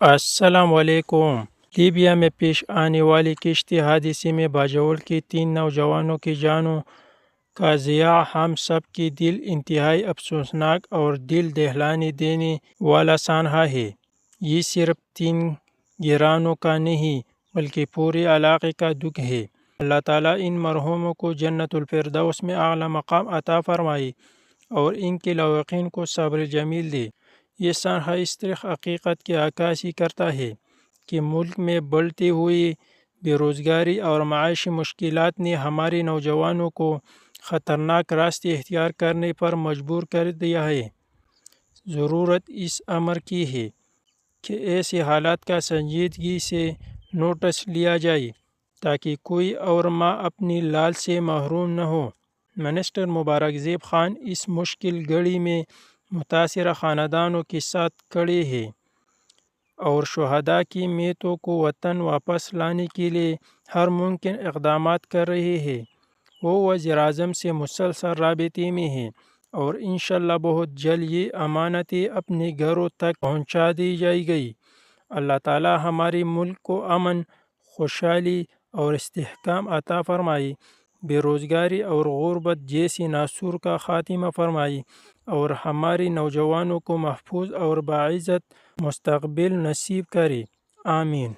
السلام علیکم۔ لیبیا میں پیش آنے والے کشتی حادثے میں باجوڑ کے 3 نوجوانوں کی جانوں کا ضیاع ہم سب کے دل انتہائی افسوسناک اور دل دہلانے دینے والا سانحہ ہے۔ یہ صرف 3 گیرانوں کا نہیں بلکہ پورے علاقے کا دکھ ہے۔ اللہ تعالیٰ ان مرحوموں کو جنت الفردوس میں اعلیٰ مقام عطا فرمائے اور ان کے لواحقین کو صبر جمیل دے۔ یہ سانحہ اس تلخ حقیقت کی عکاسی کرتا ہے کہ ملک میں بڑھتی ہوئی بے روزگاری اور معاشی مشکلات نے ہمارے نوجوانوں کو خطرناک راستے اختیار کرنے پر مجبور کر دیا ہے۔ ضرورت اس امر کی ہے کہ ایسے حالات کا سنجیدگی سے نوٹس لیا جائے تاکہ کوئی اور ماں اپنی لال سے محروم نہ ہو۔ منسٹر مبارک زیب خان اس مشکل گھڑی میں متاثرہ خاندانوں کے ساتھ کھڑے ہیں اور شہداء کی میتوں کو وطن واپس لانے کے لیے ہر ممکن اقدامات کر رہے ہیں۔ وہ وزیر اعظم سے مسلسل رابطے میں ہیں اور انشاءاللہ بہت جلد یہ امانتیں اپنے گھروں تک پہنچا دی جائے گی۔ اللہ تعالی ہمارے ملک کو امن، خوشحالی اور استحکام عطا فرمائے، بے روزگاری اور غربت جیسی ناسور کا خاتمہ فرمائے اور ہمارے نوجوانوں کو محفوظ اور باعزت مستقبل نصیب کرے۔ آمین۔